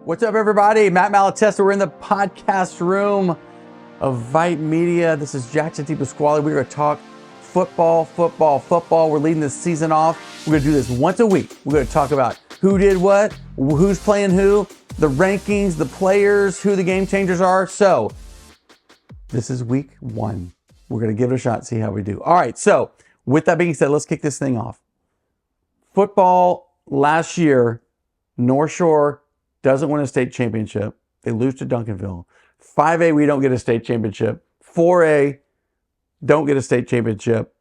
What's up, everybody? Matt Malatesta. We're in the podcast room of VYPE Media. This is Jackson DiPasquale. We're going to talk football. We're leading this season off. We're going to do this once a week. We're going to talk about who did what, who's playing who, the rankings, the players, who the game changers are. So this is week one. We're going to give it a shot and see how we do. All right. So with that being said, let's kick this thing off. Football last year, North Shore doesn't win a state championship. They lose to Duncanville. 5A, we don't get a state championship. 4A, don't get a state championship.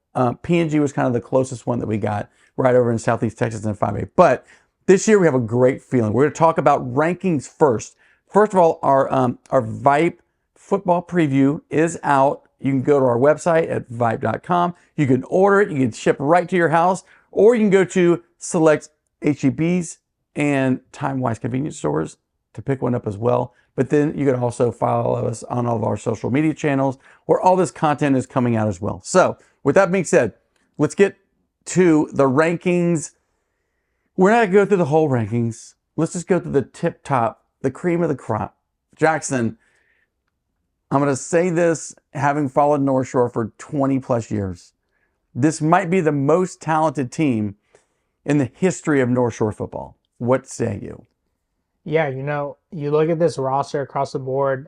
P&G was kind of the closest one that we got right over in Southeast Texas in 5A. But this year we have a great feeling. We're going to talk about rankings first. First of all, our VYPE football preview is out. You can go to our website at vype.com. You can order it. You can ship right to your house. Or you can go to select HEBs and time-wise convenience stores to pick one up as well. But then you can also follow us on all of our social media channels where all this content is coming out as well. So with that being said, let's get to the rankings. We're not going to go through the whole rankings. Let's just go through the tip top, the cream of the crop. Jackson, I'm going to say this having followed North Shore for 20 plus years. This might be the most talented team in the history of North Shore football. What say you? Yeah, you look at this roster across the board,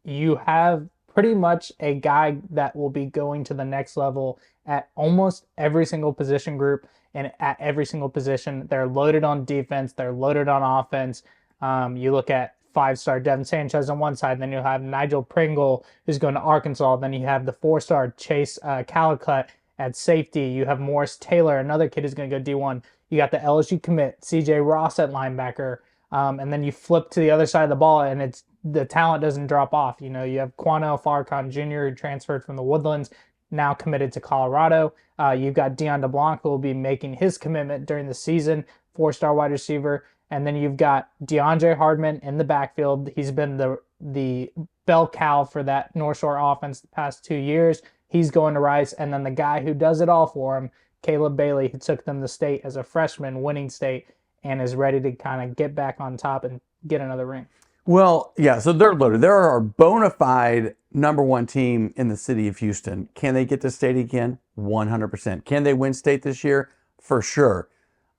you have pretty much a guy that will be going to the next level at almost every single position group and at every single position. They're loaded on defense. They're loaded on offense. You look at five-star Devin Sanchez on one side, then you'll have Nigel Pringle, who's going to Arkansas. Then you have the four-star Chase Calicut at safety. You have Morris Taylor, another kid who's going to go D1. You got the LSU commit, CJ Ross at linebacker. And then you flip to the other side of the ball, and the talent doesn't drop off. You have Quanell Farcon Jr., who transferred from the Woodlands, now committed to Colorado. You've got Dion DeBlanc, who will be making his commitment during the season, four-star wide receiver. And then you've got DeAndre Hardman in the backfield. He's been the bell cow for that North Shore offense the past 2 years. He's going to Rice. And then the guy who does it all for him, Caleb Bailey, who took them to state as a freshman, winning state, and is ready to kind of get back on top and get another ring. Well, yeah, so they're loaded. They're our bona fide number one team in the city of Houston. Can they get to state again? 100%. Can they win state this year? For sure.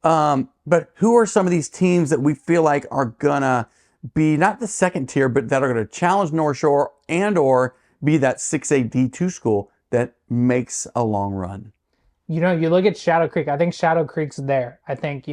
But who are some of these teams that we feel like are going to be not the second tier, but that are going to challenge North Shore and or be that 6A D2 school that makes a long run? You look at Shadow Creek. I think Shadow Creek's there. I think,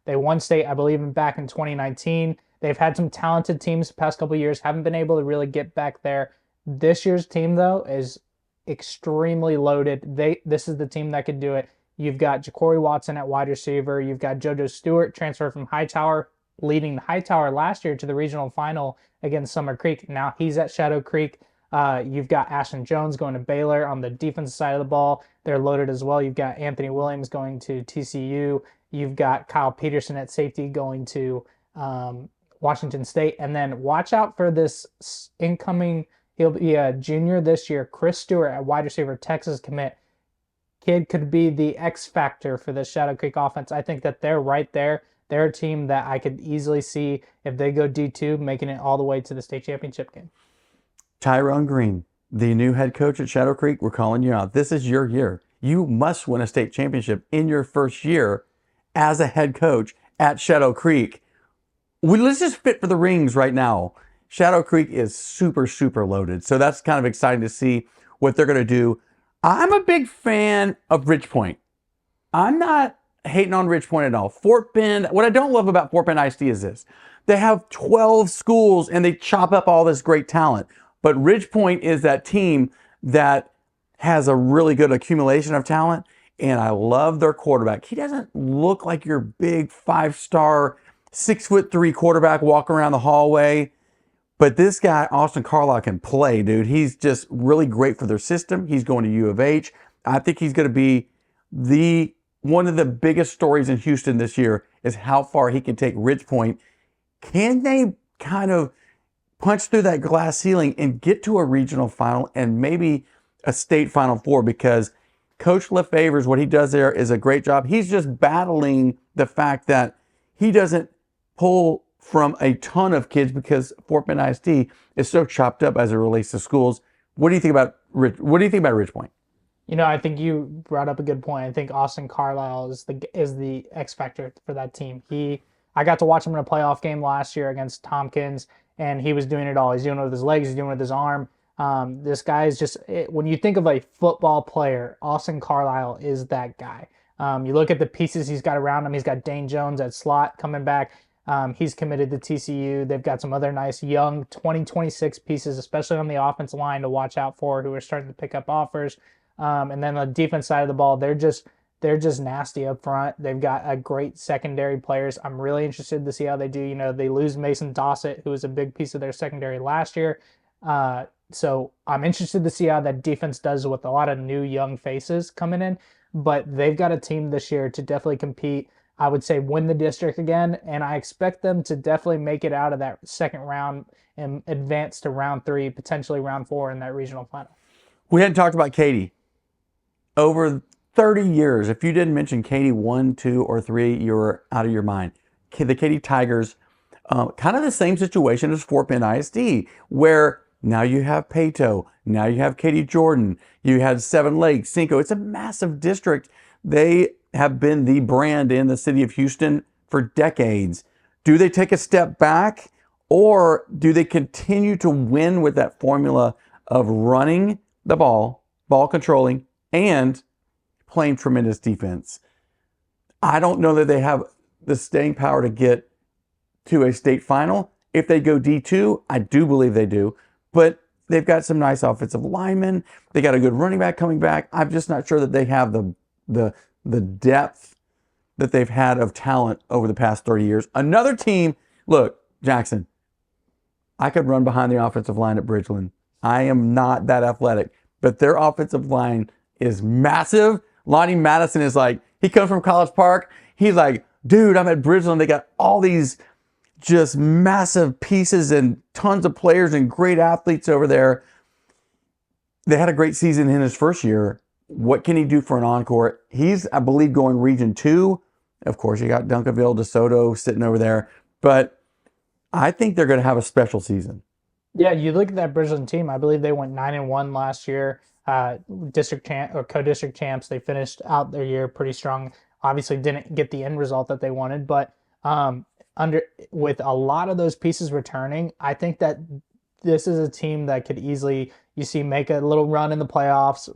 they won state, I believe, back in 2019. They've had some talented teams the past couple of years, haven't been able to really get back there. This year's team, though, is extremely loaded. This is the team that could do it. You've got Ja'Cory Watson at wide receiver. You've got JoJo Stewart, transferred from Hightower, leading Hightower last year to the regional final against Summer Creek. Now he's at Shadow Creek. You've got Ashton Jones going to Baylor on the defensive side of the ball. They're loaded as well. You've got Anthony Williams going to TCU. You've got Kyle Peterson at safety going to Washington State. And then watch out for this incoming, he'll be a junior this year, Chris Stewart at wide receiver, Texas commit. Kid could be the X factor for the Shadow Creek offense. I think that they're right there. They're a team that I could easily see, if they go D2, making it all the way to the state championship game. Tyrone Green, the new head coach at Shadow Creek, we're calling you out. This is your year. You must win a state championship in your first year as a head coach at Shadow Creek. Let's just fit for the rings right now. Shadow Creek is super, super loaded. So that's kind of exciting to see what they're going to do. I'm a big fan of Ridge Point. I'm not hating on Ridge Point at all. Fort Bend, what I don't love about Fort Bend ISD is this. They have 12 schools and they chop up all this great talent. But Ridge Point is that team that has a really good accumulation of talent, and I love their quarterback. He doesn't look like your big 5-star, 6'3" quarterback walking around the hallway, but this guy, Austin Carlisle, can play, dude. He's just really great for their system. He's going to U of H. I think he's going to be one of the biggest stories in Houston this year is how far he can take Ridge Point. Can they kind of punch through that glass ceiling and get to a regional final and maybe a state Final Four? Because Coach LeFavors, what he does there is a great job. He's just battling the fact that he doesn't pull from a ton of kids because Fort Bend ISD is so chopped up as it relates to schools. What do you think about Ridgepoint? I think you brought up a good point. I think Austin Carlisle is the X factor for that team. I got to watch him in a playoff game last year against Tompkins, and he was doing it all. He's doing it with his legs. He's doing it with his arm. This guy is when you think of a football player, Austin Carlisle is that guy. You look at the pieces he's got around him. He's got Dane Jones at slot coming back. He's committed to TCU. They've got some other nice young 2026 pieces, especially on the offensive line to watch out for, who are starting to pick up offers. And then the defense side of the ball, they're just nasty up front. They've got a great secondary players. I'm really interested to see how they do. They lose Mason Dossett, who was a big piece of their secondary last year. So I'm interested to see how that defense does with a lot of new young faces coming in. But they've got a team this year to definitely compete. I would say win the district again, and I expect them to definitely make it out of that second round and advance to round 3, potentially round 4 in that regional final. We hadn't talked about Katy. Over 30 years, if you didn't mention Katy 1, 2, or 3, you were out of your mind. The Katy Tigers, kind of the same situation as Fort Bend ISD, where now you have Pato, now you have Katy Jordan, you had Seven Lakes, Cinco. It's a massive district. They have been the brand in the city of Houston for decades. Do they take a step back, or do they continue to win with that formula of running the ball controlling, and playing tremendous defense? I don't know that they have the staying power to get to a state final. If they go D2, I do believe they do, but they've got some nice offensive linemen. They got a good running back coming back. I'm just not sure that they have the depth that they've had of talent over the past 30 years. Another team, look, Jackson, I could run behind the offensive line at Bridgeland. I am not that athletic, but their offensive line is massive. Lonnie Madison is like, he comes from College Park. He's like, dude, I'm at Bridgeland. They got all these just massive pieces and tons of players and great athletes over there. They had a great season in his first year. What can he do for an encore? He's, I believe, going Region 2. Of course, you got Duncanville, DeSoto sitting over there. But I think they're going to have a special season. Yeah, you look at that Bridgeland team. I believe they went 9-1 last year. District champ or co-district champs. They finished out their year pretty strong. Obviously, didn't get the end result that they wanted, but with a lot of those pieces returning, I think that this is a team that could easily make a little run in the playoffs,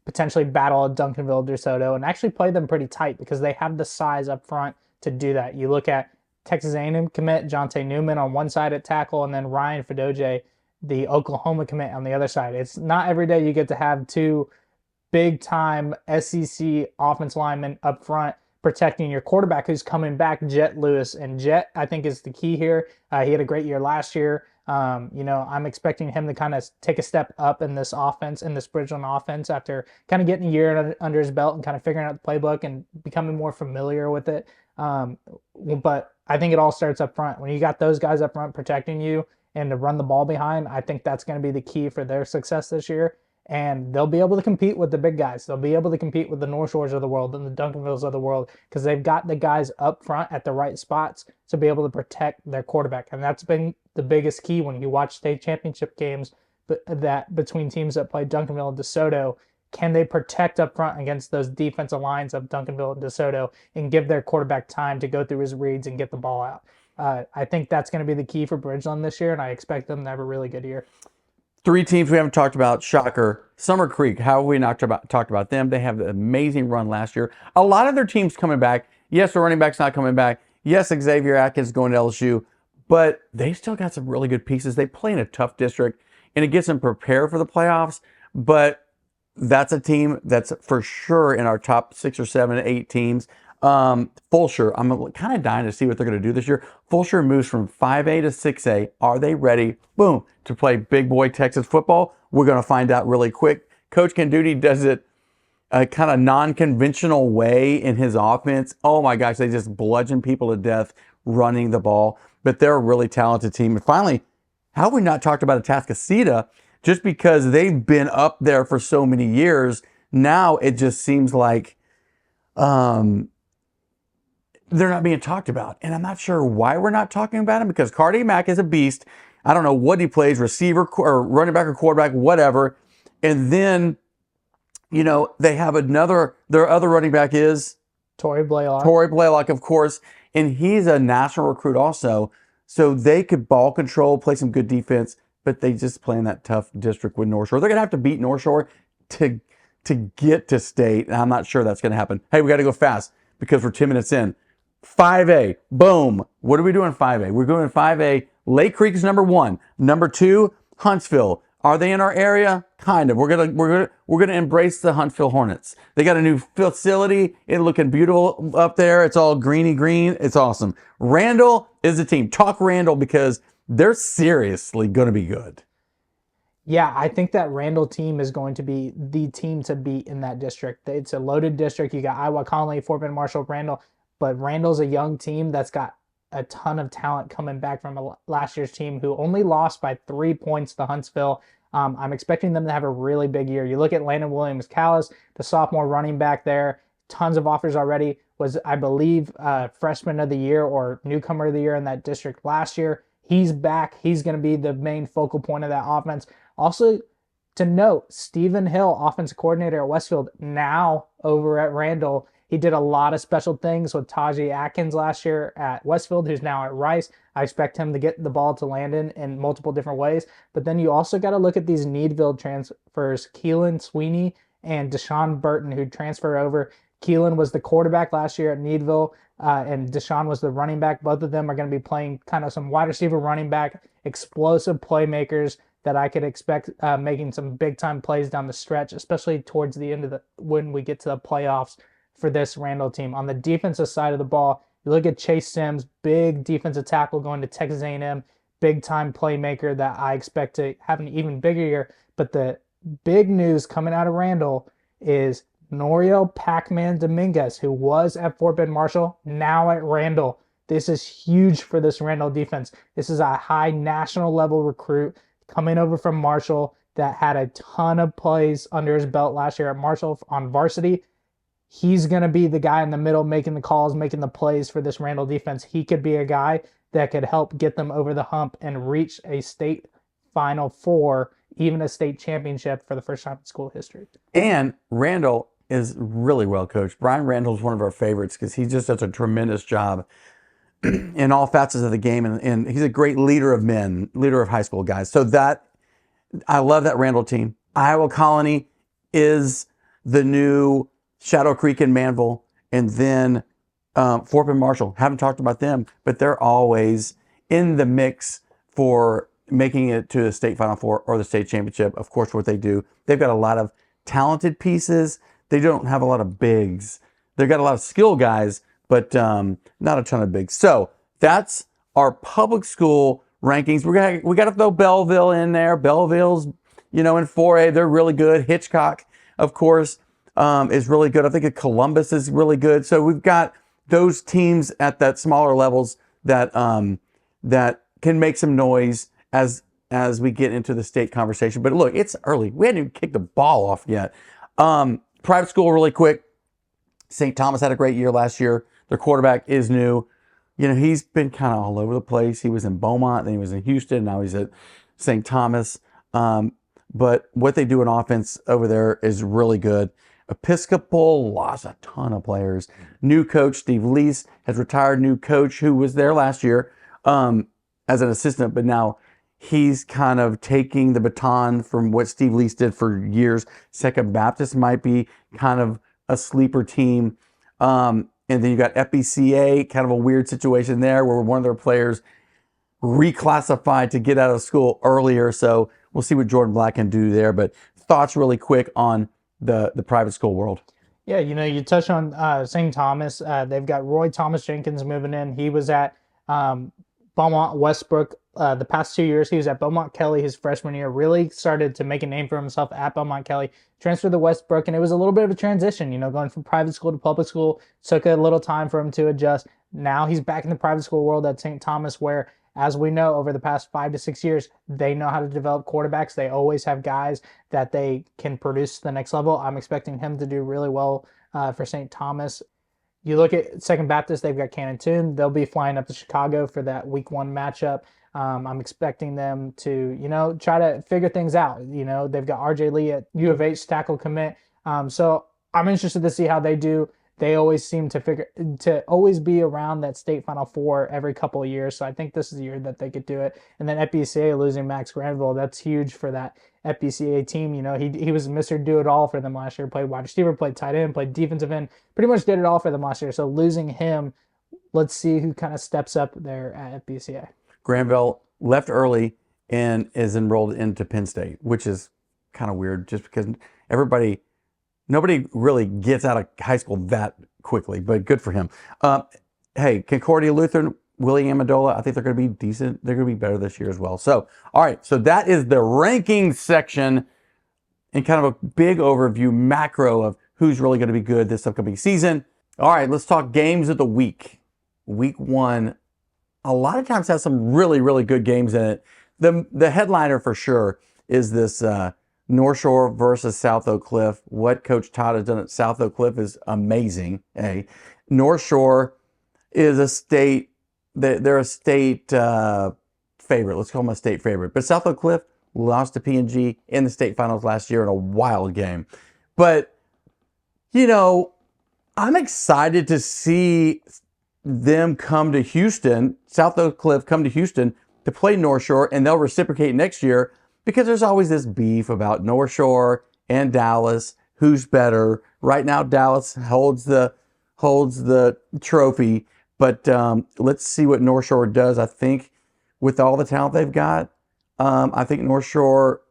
potentially battle at Duncanville, DeSoto, and actually play them pretty tight because they have the size up front to do that. You look at Texas A&M commit Jonte Newman on one side at tackle, and then Ryan Fadoje, the Oklahoma commit, on the other side. It's not every day you get to have two big-time SEC offense linemen up front protecting your quarterback who's coming back, Jet Lewis. And Jet, I think, is the key here. He had a great year last year. I'm expecting him to kind of take a step up in this offense, in this Bridgeland offense, after kind of getting a year under his belt and kind of figuring out the playbook and becoming more familiar with it. But I think it all starts up front. When you got those guys up front protecting you and to run the ball behind, I think that's going to be the key for their success this year. And they'll be able to compete with the big guys. They'll be able to compete with the North Shores of the world and the Duncanvilles of the world because they've got the guys up front at the right spots to be able to protect their quarterback. And that's been the biggest key when you watch state championship games that between teams that play Duncanville and DeSoto. Can they protect up front against those defensive lines of Duncanville and DeSoto and give their quarterback time to go through his reads and get the ball out? I think that's going to be the key for Bridgeland this year, and I expect them to have a really good year. Three teams we haven't talked about. Shocker. Summer Creek. How have we not talked about them? They have an amazing run last year. A lot of their teams coming back. Yes, the running back's not coming back. Yes, Xavier Atkins going to LSU. But they still got some really good pieces. They play in a tough district, and it gets them prepared for the playoffs. But that's a team that's for sure in our top 6 or 7, 8 teams. Fulshire, I'm kind of dying to see what they're going to do this year. Fulshire moves from 5A to 6A. Are they ready, boom, to play big boy Texas football? We're going to find out really quick. Coach Canduti does it a kind of non-conventional way in his offense. Oh my gosh, they just bludgeon people to death running the ball. But they're a really talented team. And finally, how have we not talked about Atascocita? Just because they've been up there for so many years, now it just seems like they're not being talked about. And I'm not sure why we're not talking about him, because Cardi Mack is a beast. I don't know what he plays, receiver or running back or quarterback, whatever. And then, they have their other running back is Torrey Blaylock. Torrey Blaylock, of course. And he's a national recruit also. So they could ball control, play some good defense, but they just play in that tough district with North Shore. They're going to have to beat North Shore to get to state. And I'm not sure that's going to happen. Hey, we got to go fast because we're 10 minutes in. 5A, boom. What are we doing in 5A? We're going 5A. Lake Creek is number 1. Number 2, Huntsville. Are they in our area? Kind of. We're gonna embrace the Huntsville Hornets. They got a new facility. It's looking beautiful up there. It's all greeny green. It's awesome. Randall is a team. Talk Randall because they're seriously gonna be good. Yeah, I think that Randall team is going to be the team to beat in that district. It's a loaded district. You got Iowa, Conley, Fort Bend, Marshall, Randall, but Randall's a young team that's got a ton of talent coming back from last year's team who only lost by 3 points to Huntsville. I'm expecting them to have a really big year. You look at Landon Williams-Callis, the sophomore running back there, tons of offers already, was, I believe, freshman of the year or newcomer of the year in that district last year. He's back. He's going to be the main focal point of that offense. Also, to note, Stephen Hill, offensive coordinator at Westfield, now over at Randall. He did a lot of special things with Tajee Atkins last year at Westfield, who's now at Rice. I expect him to get the ball to Landon in multiple different ways. But then you also got to look at these Needville transfers, Keelan Sweeney and Deshaun Burton, who transfer over. Keelan was the quarterback last year at Needville, and Deshaun was the running back. Both of them are going to be playing kind of some wide receiver running back, explosive playmakers that I could expect making some big-time plays down the stretch, especially towards the end of when we get to the playoffs for this Randall team. On the defensive side of the ball, you look at Chase Sims, big defensive tackle going to Texas A&M, big-time playmaker that I expect to have an even bigger year. But the big news coming out of Randall is Norio Pac-Man Dominguez, who was at Fort Bend Marshall, now at Randall. This is huge for this Randall defense. This is a high national level recruit coming over from Marshall that had a ton of plays under his belt last year at Marshall on varsity. He's going to be the guy in the middle making the calls, making the plays for this Randall defense. He could be a guy that could help get them over the hump and reach a state Final Four, even a state championship for the first time in school history. And Randall is really well coached. Brian Randall is one of our favorites because he just does a tremendous job in all facets of the game. And he's a great leader of men, leader of high school guys. So I love that Randall team. Iowa Colony is the new Shadow Creek and Manville, and then Fort Bend Marshall. Haven't talked about them, but they're always in the mix for making it to the state Final Four or the state championship. Of course, what they do, they've got a lot of talented pieces. They don't have a lot of bigs. They've got a lot of skill guys, but not a ton of bigs. So that's our public school rankings. We got to throw Belleville in there. Belleville's, in 4A, they're really good. Hitchcock, of course, is really good. I think Columbus is really good. So we've got those teams at that smaller levels that can make some noise as we get into the state conversation. But look, it's early. We hadn't even kicked the ball off yet. Private school, really quick. St. Thomas had a great year last year. Their quarterback is new. He's been kind of all over the place. He was in Beaumont, then he was in Houston. Now he's at St. Thomas. But what they do in offense over there is really good. Episcopal lost a ton of players. New coach, Steve Lease, has retired. New coach who was there last year as an assistant, but now he's kind of taking the baton from what Steve Lease did for years. Second Baptist might be kind of a sleeper team. And then you got FBCA, kind of a weird situation there where one of their players reclassified to get out of school earlier. So we'll see what Jordan Black can do there. But thoughts really quick on the private school world. Yeah, you touch on St. Thomas. They've got Roy Thomas Jenkins moving in. He was at Beaumont Westbrook the past 2 years. He was at Beaumont Kelly his freshman year. Really started to make a name for himself at Beaumont Kelly. Transferred to Westbrook, and it was a little bit of a transition, going from private school to public school. Took a little time for him to adjust. Now he's back in the private school world at St. Thomas, where, as we know, over the past 5 to 6 years, they know how to develop quarterbacks. They always have guys that they can produce to the next level. I'm expecting him to do really well for St. Thomas. You look at Second Baptist, they've got Cannon Tune. They'll be flying up to Chicago for that week 1 matchup. I'm expecting them to, try to figure things out. They've got RJ Lee at U of H tackle commit. So I'm interested to see how they do. They always seem to always be around that state Final Four every couple of years. So I think this is the year that they could do it. And then FBCA losing Max Granville, that's huge for that FBCA team. He was Mr. Do It All for them last year. Played wide receiver, played tight end, played defensive end. Pretty much did it all for them last year. So losing him, let's see who kind of steps up there at FBCA. Granville left early and is enrolled into Penn State, which is kind of weird just because nobody really gets out of high school that quickly, but good for him. Hey, Concordia Lutheran, Willie Amendola, I think they're going to be decent. They're going to be better this year as well. So, all right, so that is the ranking section and kind of a big overview, macro of who's really going to be good this upcoming season. All right, let's talk games of the week. Week 1, a lot of times has some really, really good games in it. The headliner for sure is this North Shore versus South Oak Cliff. What Coach Todd has done at South Oak Cliff is amazing. North Shore is a state, they're a state favorite. Let's call them a state favorite. But South Oak Cliff lost to P&G in the state finals last year in a wild game. But, I'm excited to see them come to Houston, South Oak Cliff come to Houston to play North Shore, and they'll reciprocate next year because there's always this beef about North Shore and Dallas, who's better. Right now, Dallas holds the trophy, but let's see what North Shore does. I think with all the talent they've got, I think North Shore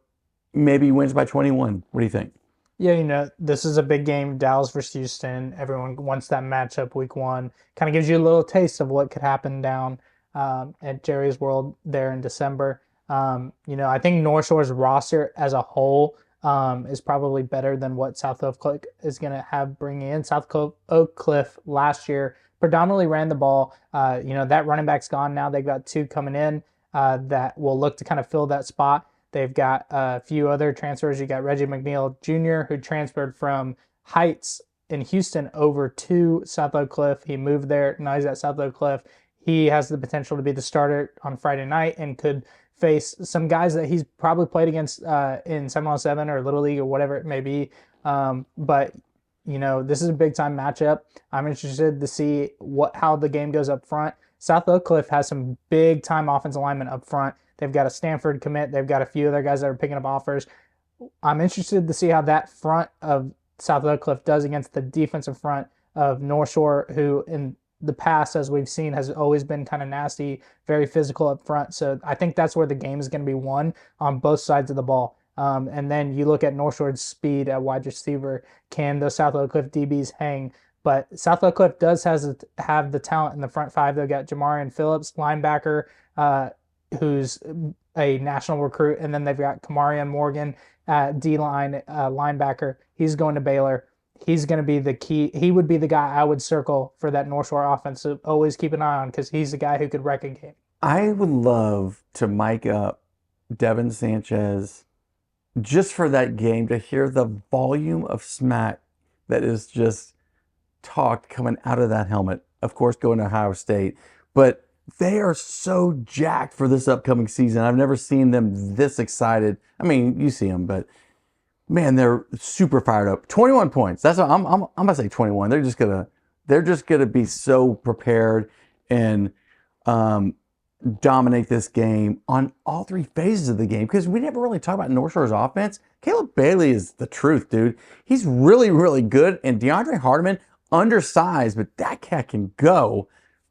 maybe wins by 21. What do you think? Yeah, this is a big game, Dallas versus Houston. Everyone wants that matchup week 1. Kind of gives you a little taste of what could happen down at Jerry's World there in December. I think North Shore's roster as a whole is probably better than what South Oak Cliff is going to have bringing in. South Oak Cliff last year predominantly ran the ball. That running back's gone now. They've got 2 coming in that will look to kind of fill that spot. They've got a few other transfers. You got Reggie McNeil Jr., who transferred from Heights in Houston over to South Oak Cliff. He moved there. Now he's at South Oak Cliff. He has the potential to be the starter on Friday night and could face some guys that he's probably played against in 7-on-7 or Little League or whatever it may be. But this is a big-time matchup. I'm interested to see how the game goes up front. South Oak Cliff has some big-time offensive linemen up front. They've got a Stanford commit. They've got a few other guys that are picking up offers. I'm interested to see how that front of South Oak Cliff does against the defensive front of North Shore, who in the past, as we've seen, has always been kind of nasty, very physical up front. So I think that's where the game is going to be won on both sides of the ball. And then you look at North Shore's speed at wide receiver. Can the South Oak Cliff DBs hang? But South Oak Cliff does have the talent in the front 5. They've got Jamarian Phillips, linebacker, who's a national recruit. And then they've got Kamarian Morgan at D-line, linebacker. He's going to Baylor. He's going to be the key. He would be the guy I would circle for that North Shore offense. So always keep an eye on because he's the guy who could wreck a game. I would love to mic up Devin Sanchez just for that game to hear the volume of smack that is just talked coming out of that helmet. Of course, going to Ohio State. But they are so jacked for this upcoming season. I've never seen them this excited. I mean, you see them, but man, they're super fired up. 21 points. That's what I'm gonna say 21. They're just gonna be so prepared and dominate this game on all 3 phases of the game. Because we never really talk about North Shore's offense. Caleb Bailey is the truth, dude. He's really, really good. And DeAndre Hardiman, undersized, but that cat can go.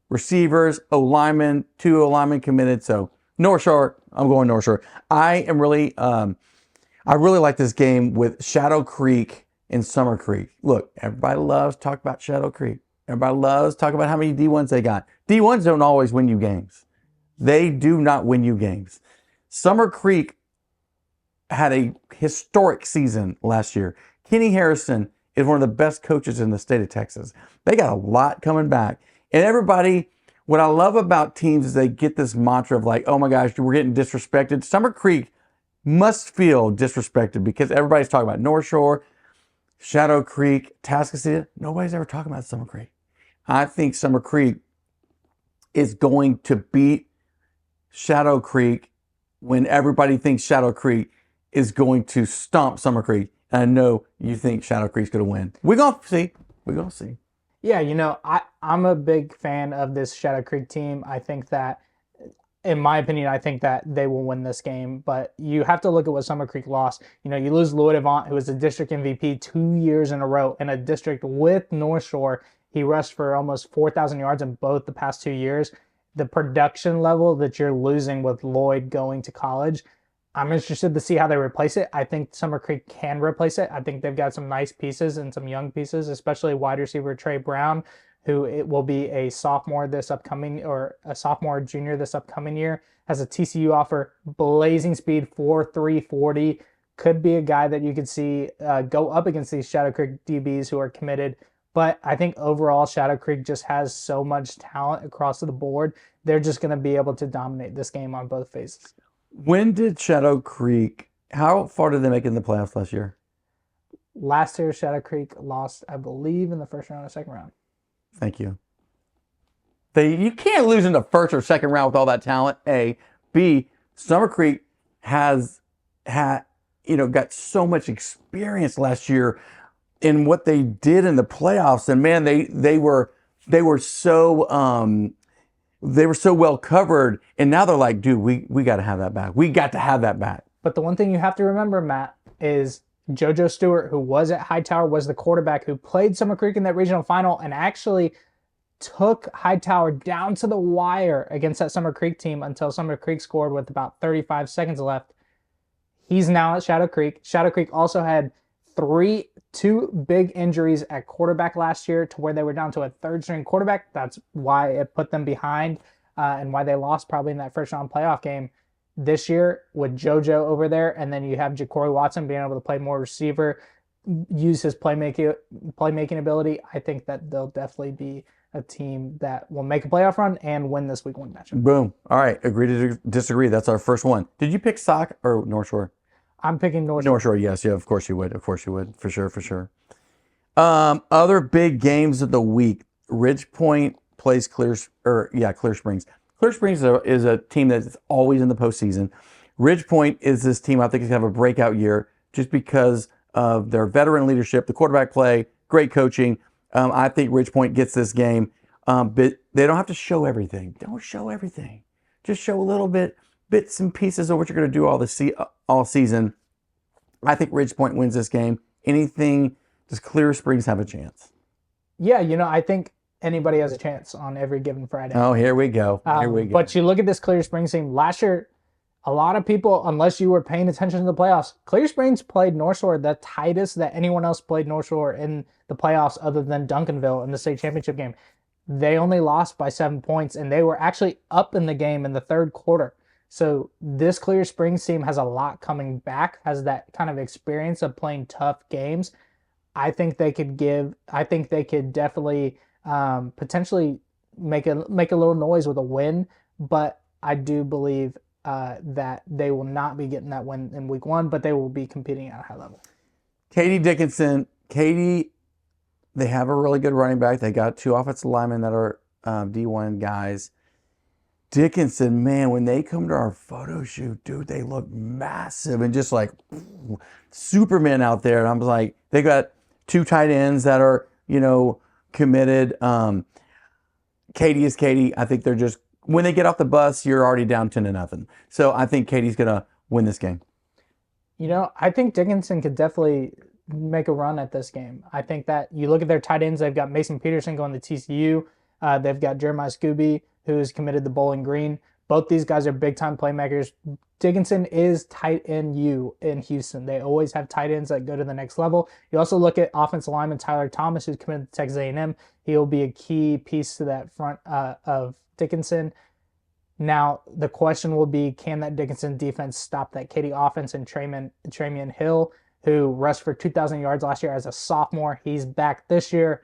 Receivers, O-linemen, 2 O-linemen committed. So North Shore, I'm going North Shore. I really like this game with Shadow Creek and Summer Creek. Look, everybody loves to talk about Shadow Creek. Everybody loves to talk about how many D1s they got. D1s don't always win you games. They do not win you games. Summer Creek had a historic season last year. Kenny Harrison is one of the best coaches in the state of Texas. They got a lot coming back. And everybody, what I love about teams is they get this mantra of like, oh my gosh, we're getting disrespected. Summer Creek must feel disrespected because everybody's talking about North Shore, Shadow Creek, Tascasita. Nobody's ever talking about Summer Creek. I think Summer Creek is going to beat Shadow Creek when everybody thinks Shadow Creek is going to stomp Summer Creek. And I know you think Shadow Creek's going to win. We're going to see. We're going to see. Yeah, I'm a big fan of this Shadow Creek team. I think that, in my opinion, I think that they will win this game. But you have to look at what Summer Creek lost. You lose Lloyd Avant, who was a district MVP 2 years in a row, in a district with North Shore. He rushed for almost 4,000 yards in both the past 2 years. The production level that you're losing with Lloyd going to college, I'm interested to see how they replace it. I think Summer Creek can replace it. I think they've got some nice pieces and some young pieces, especially wide receiver Trey Brown, who it will be a sophomore junior this upcoming year, has a TCU offer, blazing speed, 4.3 40. Could be a guy that you could see go up against these Shadow Creek DBs who are committed. But I think overall Shadow Creek just has so much talent across the board. They're just going to be able to dominate this game on both phases. When did Shadow Creek, how far did they make it in the playoffs last year? Last year, Shadow Creek lost, I believe, in the first round or second round. Thank you. You can't lose in the first or second round with all that talent, A. B, Summer Creek got so much experience last year in what they did in the playoffs. And man, they were so well covered, and now they're like, dude, we got to have that back. We got to have that back. But the one thing you have to remember, Matt, is JoJo Stewart, who was at Hightower, was the quarterback who played Summer Creek in that regional final and actually took Hightower down to the wire against that Summer Creek team until Summer Creek scored with about 35 seconds left. He's now at Shadow Creek. Shadow Creek also had two big injuries at quarterback last year to where they were down to a third-string quarterback. That's why it put them behind and why they lost probably in that first-round playoff game. This year, with JoJo over there, and then you have Ja'Cory Watson being able to play more receiver, use his playmaking ability, I think that they'll definitely be a team that will make a playoff run and win this week 1 matchup. Boom. All right. Agree to disagree. That's our first one. Did you pick Sock or North Shore? I'm picking North Shore. North Shore, yes. Yeah, of course you would. Of course you would. For sure. Other big games of the week. Ridge Point plays Clear Springs. Clear Springs is a team that's always in the postseason. Ridge Point is this team I think is going to have a breakout year just because of their veteran leadership, the quarterback play, great coaching. I think Ridge Point gets this game, but they don't have to show everything. Don't show everything. Just show a little bits and pieces of what you're going to do all season. I think Ridge Point wins this game. Does Clear Springs have a chance? Yeah, I think anybody has a chance on every given Friday. Oh, here we go. But you look at this Clear Springs team. Last year, a lot of people, unless you were paying attention to the playoffs, Clear Springs played North Shore the tightest that anyone else played North Shore in the playoffs other than Duncanville in the state championship game. They only lost by 7 points, and they were actually up in the game in the third quarter. So this Clear Springs team has a lot coming back, has that kind of experience of playing tough games. I think they could definitely potentially make a little noise with a win, but I do believe that they will not be getting that win in week 1, but they will be competing at a high level. Katie Dickinson. They have a really good running back. They got 2 offensive linemen that are D1 guys. Dickinson, man, when they come to our photo shoot, dude, they look massive and just like Superman out there. And I'm like, they got 2 tight ends that are, committed. Katie is Katie. I think they're just, when they get off the bus, you're already down 10-0. So I think Katie's going to win this game. I think Dickinson could definitely make a run at this game. I think that you look at their tight ends, they've got Mason Peterson going to TCU. They've got Jeremiah Scooby, who's committed to Bowling Green. Both these guys are big-time playmakers. Dickinson is tight end U in Houston. They always have tight ends that go to the next level. You also look at offensive lineman Tyler Thomas, who's committed to Texas A&M. He'll be a key piece to that front of Dickinson. Now, the question will be, can that Dickinson defense stop that Katy offense and Tramian Hill, who rushed for 2,000 yards last year as a sophomore? He's back this year.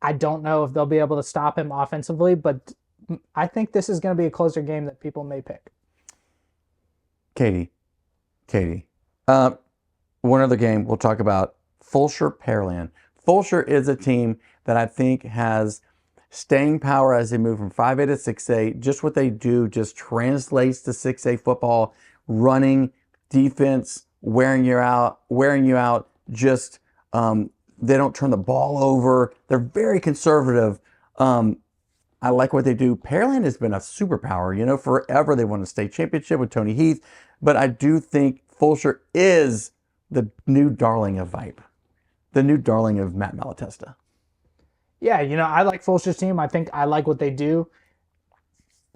I don't know if they'll be able to stop him offensively, but I think this is going to be a closer game that people may pick. Katie. One other game we'll talk about, Fulshire Pearland. Fulshire is a team that I think has staying power as they move from 5A to 6A. Just what they do just translates to 6A football, running, defense, wearing you out. Just they don't turn the ball over. They're very conservative. I like what they do. Pearland has been a superpower. You know, forever they won a state championship with Tony Heath. But I do think Fulshear is the new darling of VYPE, the new darling of Matt Malatesta. Yeah, you know, I like Fulshear's team. I think I like what they do.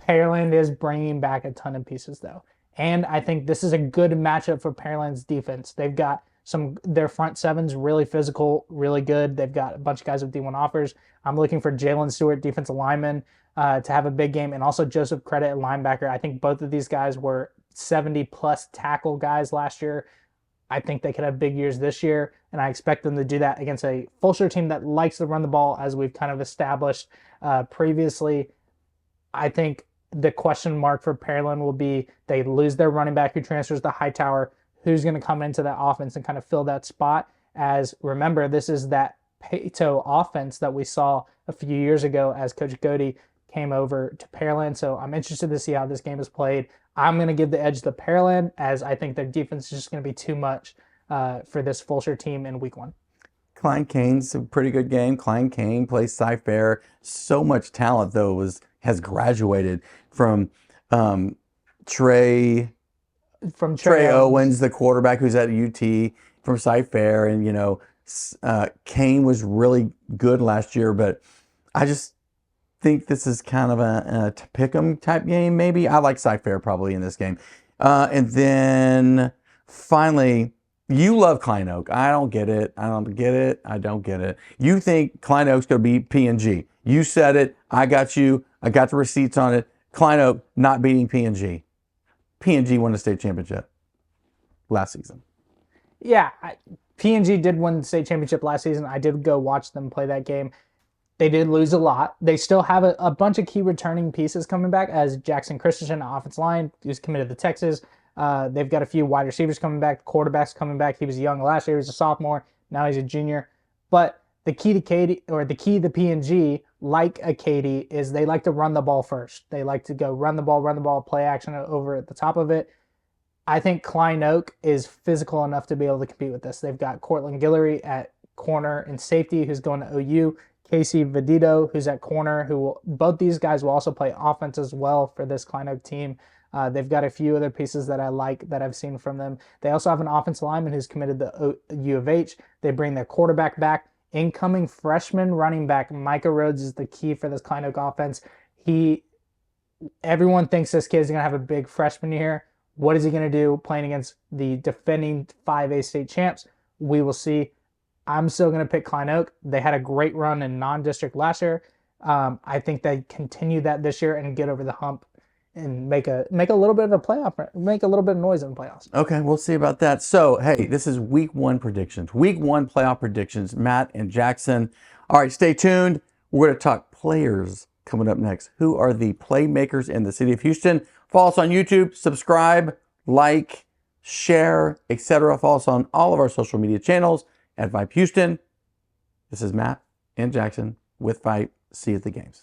Pearland is bringing back a ton of pieces, though. And I think this is a good matchup for Pearland's defense. They've got their front seven's really physical, really good. They've got a bunch of guys with D1 offers. I'm looking for Jalen Stewart, defensive lineman, to have a big game, and also Joseph Credit at linebacker. I think both of these guys were 70-plus tackle guys last year. I think they could have big years this year, and I expect them to do that against a Fulshear team that likes to run the ball, as we've kind of established previously. I think the question mark for Pearland will be they lose their running back who transfers to Hightower. Who's going to come into that offense and kind of fill that spot? As remember, this is that Pato offense that we saw a few years ago as Coach Cody came over to Pearland. So I'm interested to see how this game is played. I'm going to give the edge to Pearland, as I think their defense is just going to be too much for this Fulshear team in week 1. Klein Kane's a pretty good game. Klein Kane plays Cy-Fair. So much talent, though, has graduated from Trey Owens, the quarterback who's at UT, from Cy-Fair. And, you know, Kane was really good last year, but I just think this is kind of a pick-em type game, maybe. I like Cy-Fair probably in this game. And then finally, you love Klein Oak. I don't get it. I don't get it. You think Klein Oak's going to beat P&G. You said it. I got you. I got the receipts on it. Klein Oak not beating P&G. P&G won the state championship last season. Yeah, P&G did win the state championship last season. I did go watch them play that game. They did lose a lot. They still have a bunch of key returning pieces coming back, as Jackson Christensen, offensive line, who's committed to Texas. They've got a few wide receivers coming back, quarterbacks coming back. He was young last year. He was a sophomore. Now he's a junior. But the key to P&G, like a Katy, is they like to run the ball first. They like to go run the ball, play action over at the top of it. I think Klein Oak is physical enough to be able to compete with this. They've got Cortland Guillory at corner and safety, who's going to OU. Casey Vedito, who's at corner, both these guys will also play offense as well for this Klein Oak team. They've got a few other pieces that I like that I've seen from them. They also have an offensive lineman who's committed to U of H. They bring their quarterback back. Incoming freshman running back Micah Rhodes is the key for this Klein Oak offense. Everyone thinks this kid is going to have a big freshman year. What is he going to do playing against the defending 5A state champs? We will see. I'm still going to pick Klein Oak. They had a great run in non-district last year. I think they continue that this year and get over the hump and make a little bit of a playoff, make a little bit of noise in the playoffs. Okay, we'll see about that. So, hey, this is week 1 predictions. Week 1 playoff predictions, Matt and Jackson. All right, stay tuned. We're going to talk players coming up next. Who are the playmakers in the city of Houston? Follow us on YouTube, subscribe, like, share, etc. Follow us on all of our social media channels at VYPE Houston. This is Matt and Jackson with VYPE. See you at the games.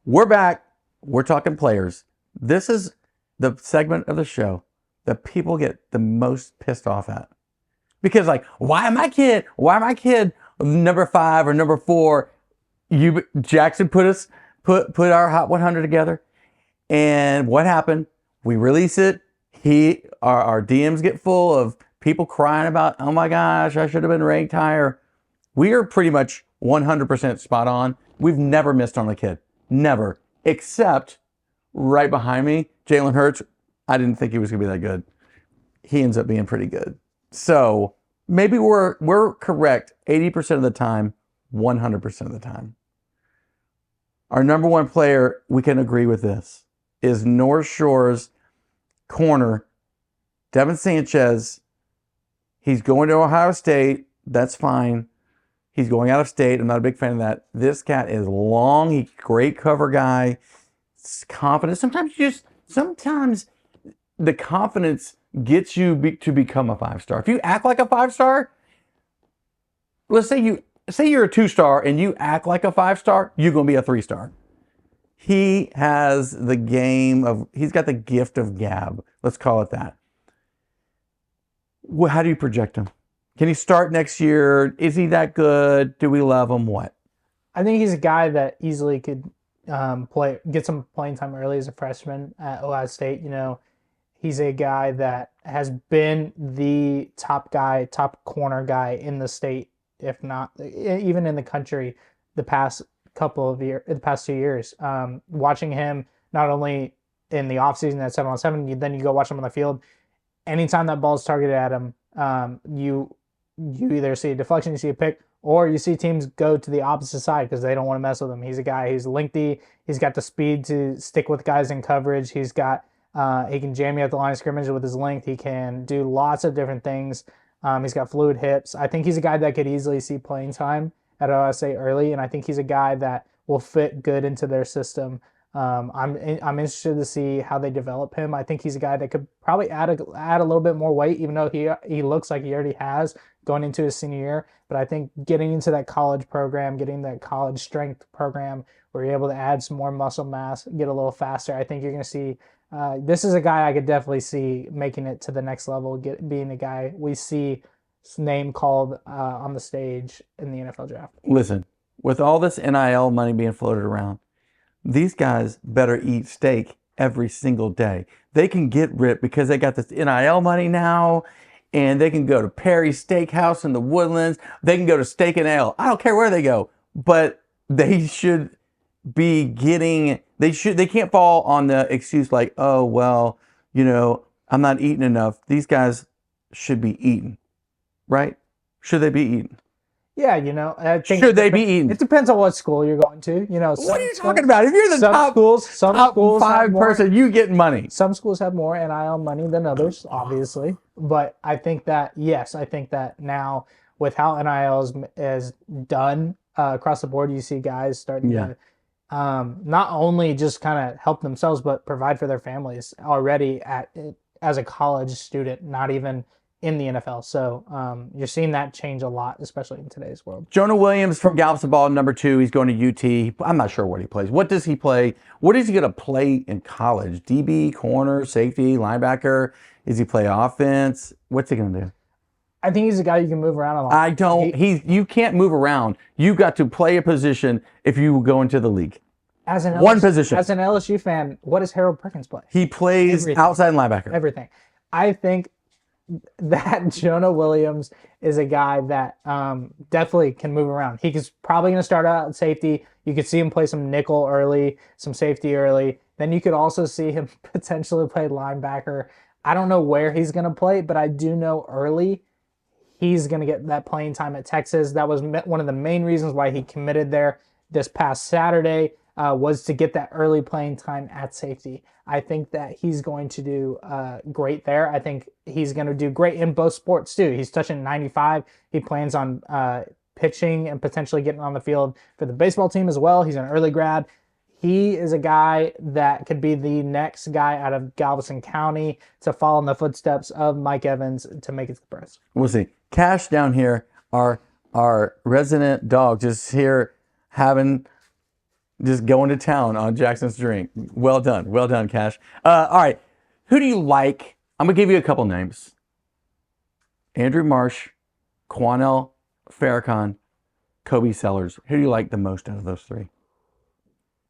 We're back. We're talking players. This is the segment of the show that people get the most pissed off at. Because, like, why my kid number 5 or number 4? Jackson put our Hot 100 together. And what happened? We release it. Our DMs get full of people crying about, oh my gosh, I should have been ranked higher. We are pretty much 100% spot on. We've never missed on the kid. Never. Except right behind me, Jalen Hurts. I didn't think he was going to be that good. He ends up being pretty good. So maybe we're correct 80% of the time, 100% of the time. Our number 1 player, we can agree with this, is North Shore's corner, Devin Sanchez. He's going to Ohio State. That's fine. He's going out of state. I'm not a big fan of that. This cat is long. He's a great cover guy. It's confident. Sometimes the confidence gets you to become a 5-star. If you act like a 5-star, let's say say you're a 2-star and you act like a 5-star, you're going to be a 3-star. He has the he's got the gift of gab. Let's call it that. How do you project him? Can he start next year? Is he that good? Do we love him? What? I think he's a guy that easily could get some playing time early as a freshman at Ohio State. He's a guy that has been the top corner guy in the state, if not even in the country, the past 2 years. Watching him not only in the offseason at 7-on-7, then you go watch him on the field. Anytime that ball's targeted at him, you either see a deflection, you see a pick, or you see teams go to the opposite side because they don't want to mess with him. He's a guy, he's lengthy, he's got the speed to stick with guys in coverage, he can jam you at the line of scrimmage with his length, he can do lots of different things. He's got fluid hips. I think he's a guy that could easily see playing time at Ohio State early, and I think he's a guy that will fit good into their system. I'm interested to see how they develop him. I think he's a guy that could probably add a little bit more weight, even though he looks like he already has going into his senior year. But I think getting into that college program, getting that college strength program where you're able to add some more muscle mass, get a little faster, I think you're going to see this is a guy I could definitely see making it to the next level, being a guy we see his name called on the stage in the NFL draft. Listen, with all this NIL money being floated around, these guys better eat steak every single day. They can get ripped because they got this NIL money now, and they can go to Perry's Steakhouse in the Woodlands. They can go to Steak and Ale. I don't care where they go, but they should be getting. They can't fall on the excuse like, oh well, I'm not eating enough. These guys should be eating, right? Should they be eating? Yeah, I think should they be eating? It depends on what school you're going to. What are you talking about? If you're the top schools, top 5 person, you get money. Some schools have more NIL money than others, obviously. But I think that now with how NIL is done across the board, you see guys starting to not only just kind of help themselves, but provide for their families already as a college student, not even in the NFL. So you're seeing that change a lot, especially in today's world. Jonah Williams from Galveston Ball, number 2. He's going to UT. I'm not sure what he plays. What does he play? What is he going to play in college? DB, corner, safety, linebacker? Is he play offense? What's he going to do? I think he's a guy you can move around a lot. You can't move around. You got to play a position if you go into the league. One position. As an LSU fan, what does Harold Perkins play? He plays outside linebacker. Everything. I think that Jonah Williams is a guy that definitely can move around. He's probably going to start out at safety. You could see him play some nickel early, some safety early. Then you could also see him potentially play linebacker. I don't know where he's going to play, but I do know early he's going to get that playing time at Texas. That was one of the main reasons why he committed there this past Saturday, was to get that early playing time at safety. I think that he's going to do great there. I think he's going to do great in both sports too. He's touching 95. He plans on pitching and potentially getting on the field for the baseball team as well. He's an early grad. He is a guy that could be the next guy out of Galveston County to follow in the footsteps of Mike Evans to make it to the press. We'll see. Cash down here, our resident dog, just going to town on Jackson's drink. Well done, Cash. All right, who do you like? I'm gonna give you a couple names: Andrew Marsh, Quanell Farrakhan, Kobe Sellers. Who do you like the most out of those 3?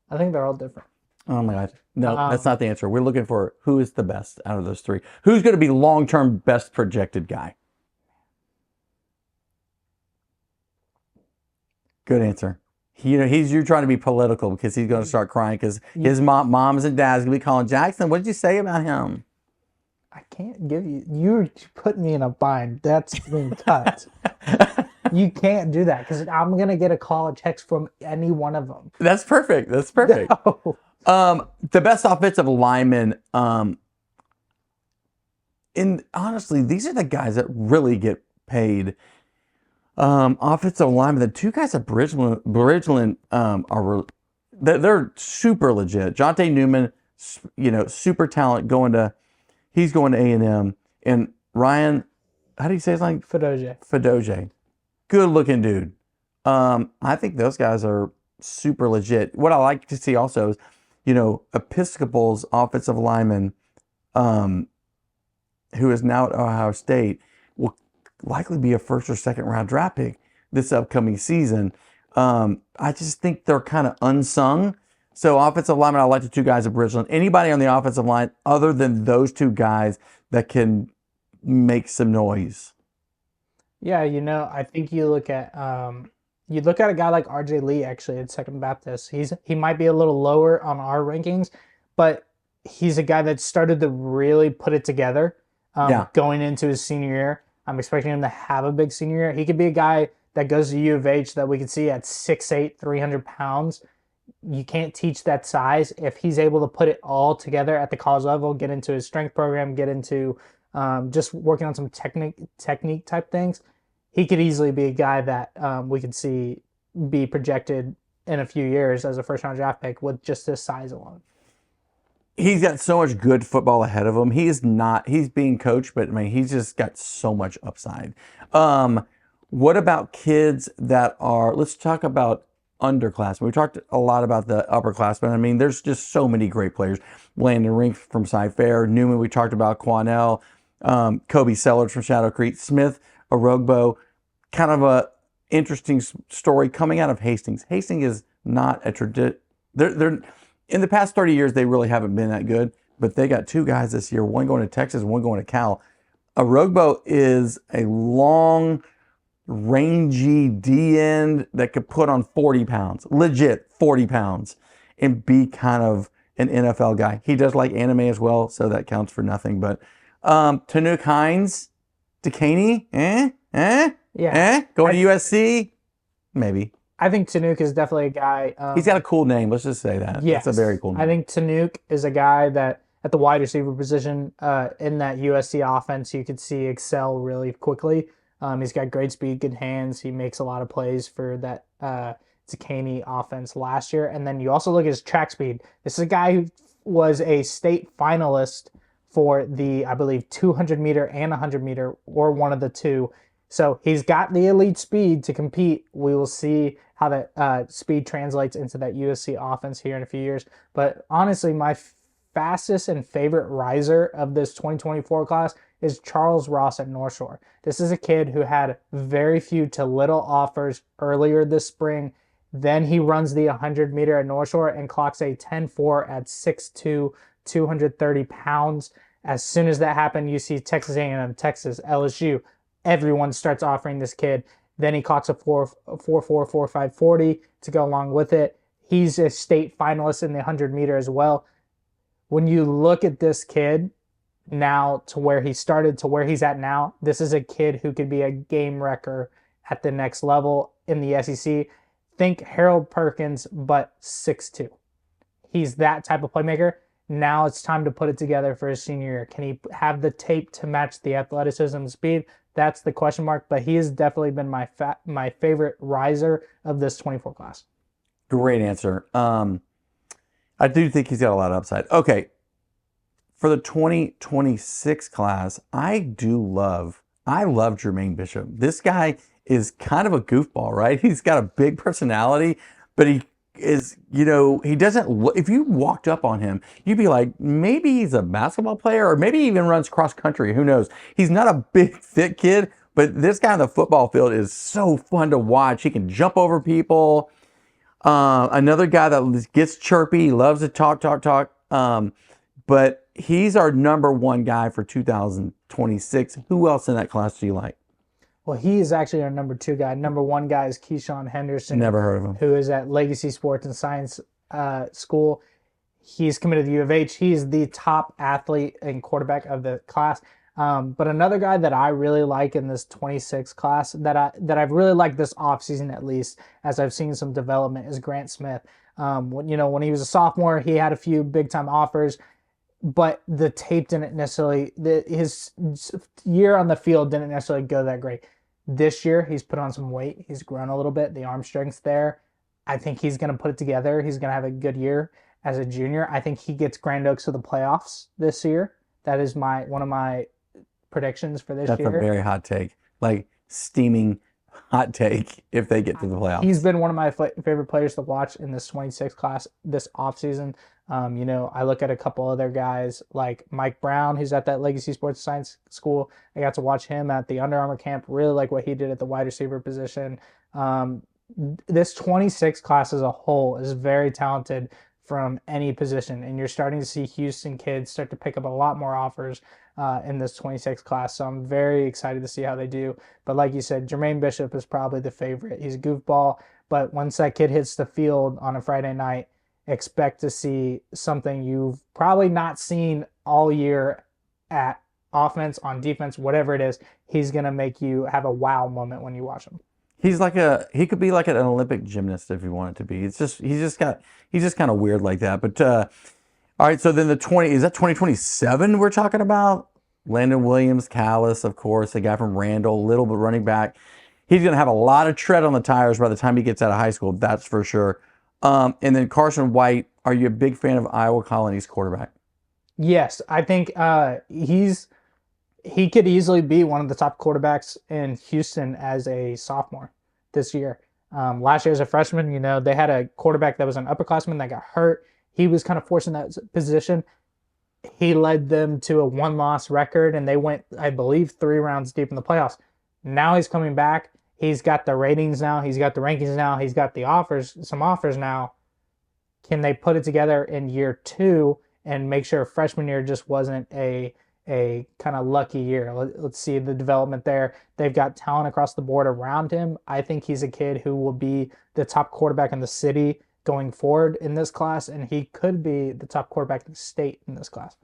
I think they're all different. Oh my God. No, that's not the answer. We're looking for who is the best out of those 3. Who's going to be long-term best projected guy? Good answer. You're trying to be political because he's going to start crying because his moms and dads going to be calling Jackson. What did you say about him? I can't give you. You put me in a bind. That's being cut. You can't do that because I'm going to get a call or text from any one of them. That's perfect. No. The best offensive lineman, and honestly, these are the guys that really get paid. Offensive lineman, the 2 guys at Bridgeland they're super legit. Jonte Newman, super talent he's going to A&M, and Ryan, how do you say his name? Fadoje. Good looking dude. I think those guys are super legit. What I like to see also is, Episcopal's offensive lineman, um, who is now at Ohio State, will likely be a first or second round draft pick this upcoming season. I just think they're kind of unsung. So offensive lineman, I like the two guys at Bridgeland. Anybody on the offensive line other than those two guys that can make some noise. Yeah, I think you look at a guy like RJ Lee actually at Second Baptist. He might be a little lower on our rankings, but he's a guy that started to really put it together going into his senior year. I'm expecting him to have a big senior year. He could be a guy that goes to U of H that we could see at 6'8", 300 pounds. You can't teach that size. If he's able to put it all together at the college level, get into his strength program, get into just working on some technique type things, he could easily be a guy that we could see be projected in a few years as a first-round draft pick with just this size alone. He's got so much good football ahead of him. He's being coached, but I mean, he's just got so much upside. What about kids that let's talk about underclassmen. We talked a lot about the upperclassmen. I mean, there's just so many great players. Landon Rink from Cy-Fair, Newman, we talked about Quanell, Kobe Sellers from Shadow Creek, Smith, Orogbo, kind of a interesting story coming out of Hastings. Hastings is not a tradition. They're in the past 30 years, they really haven't been that good, but they got two guys this year, one going to Texas, one going to Cal. Orogbo is a long, rangy D end that could put on 40 pounds, legit 40 pounds, and be kind of an NFL guy. He does like anime as well, so that counts for nothing. But Tanuk Hines, Dekaney, going to USC, maybe. I think Tanuk is definitely a guy. He's got a cool name. Let's just say that. Yes, that's a very cool name. I think Tanuk is a guy that at the wide receiver position in that USC offense, you could see excel really quickly. He's got great speed, good hands. He makes a lot of plays for that Zucchini offense last year. And then you also look at his track speed. This is a guy who was a state finalist for the, I believe, 200 meter and 100 meter, or one of the two. So he's got the elite speed to compete. We will see how that speed translates into that USC offense here in a few years. But honestly, my fastest and favorite riser of this 2024 class is Charles Ross at North Shore. This is a kid who had very few to little offers earlier this spring. Then he runs the 100 meter at North Shore and clocks a 10.4 at 6'2", 230 pounds. As soon as that happened, you see Texas A&M, Texas, LSU. Everyone starts offering this kid. Then he clocks a 4.4, 4.5 40 to go along with it. He's a state finalist in the 100 meter as well. When you look at this kid now to where he started to where he's at now, this is a kid who could be a game wrecker at the next level in the SEC. Think Harold Perkins, but 6'2". He's that type of playmaker. Now it's time to put it together for his senior year. Can he have the tape to match the athleticism and speed? That's the question mark, but he has definitely been my favorite riser of this 24 class. Great answer. I do think he's got a lot of upside. Okay, for the 2026 class, I love Jermaine Bishop. This guy is kind of a goofball, right? He's got a big personality, but he is, he doesn't look, if you walked up on him, you'd be like, maybe he's a basketball player, or maybe he even runs cross country. Who knows? He's not a big, thick kid, but this guy on the football field is so fun to watch. He can jump over people. Another guy that gets chirpy, loves to talk. But he's our number one guy for 2026. Who else in that class do you like? Well, he is actually our number two guy. Number one guy is Keyshawn Henderson. Never heard of him. Who is at Legacy Sports and Science School. He's committed to U of H. He's the top athlete and quarterback of the class. But another guy that I really like in this 26 class that I've really liked this offseason, at least, as I've seen some development, is Grant Smith. When he was a sophomore, he had a few big-time offers, but the tape didn't necessarily, his year on the field didn't necessarily go that great. This year, he's put on some weight. He's grown a little bit. The arm strength's there. I think he's going to put it together. He's going to have a good year as a junior. I think he gets Grand Oaks to the playoffs this year. That is one of my predictions for this year. That's a very hot take. Like steaming hot take if they get to the playoffs. He's been one of my favorite players to watch in this 26 class this offseason. I look at a couple other guys like Mike Brown, who's at that Legacy Sports Science School. I got to watch him at the Under Armour camp. Really like what he did at the wide receiver position. This 26 class as a whole is very talented from any position, and you're starting to see Houston kids start to pick up a lot more offers in this 26 class. So I'm very excited to see how they do. But like you said, Jermaine Bishop is probably the favorite. He's a goofball, but once that kid hits the field on a Friday night, expect to see something you've probably not seen all year at offense, on defense, whatever it is. He's going to make you have a wow moment when you watch him. He could be like an Olympic gymnast if he wanted to be. He's just kind of weird like that. But all right, so then is that 2027 we're talking about? Landon Williams, Callis, of course, the guy from Randall, little but running back. He's going to have a lot of tread on the tires by the time he gets out of high school, that's for sure. And then Carson White, are you a big fan of Iowa Colony's quarterback? Yes, I think he could easily be one of the top quarterbacks in Houston as a sophomore this year. Last year as a freshman, they had a quarterback that was an upperclassman that got hurt. He was kind of forced in that position. He led them to a 1-loss record, and they went, I believe, 3 rounds deep in the playoffs. Now he's coming back. He's got the ratings now. He's got the rankings now. He's got some offers now. Can they put it together in year 2 and make sure freshman year just wasn't a kind of lucky year? Let's see the development there. They've got talent across the board around him. I think he's a kid who will be the top quarterback in the city going forward in this class, and he could be the top quarterback in the state in this class.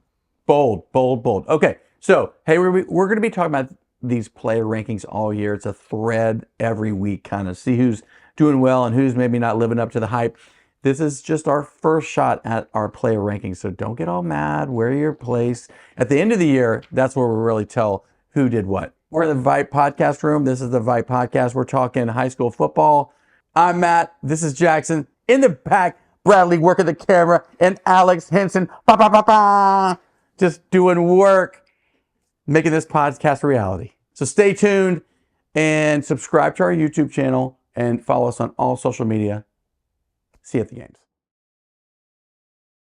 Bold, bold, bold. Okay, so hey, we're going to be talking about these player rankings all year. It's a thread every week, kind of see who's doing well and who's maybe not living up to the hype. This is just our first shot at our player rankings, so don't get all mad. Where your place at the end of the year, that's where we'll really tell who did what. We're in the VYPE podcast room. This is the VYPE podcast. We're talking high school football. I'm Matt. This is Jackson. In the back, Bradley working the camera, and Alex Henson, just doing work, making this podcast a reality. So stay tuned and subscribe to our YouTube channel and follow us on all social media. See you at the games.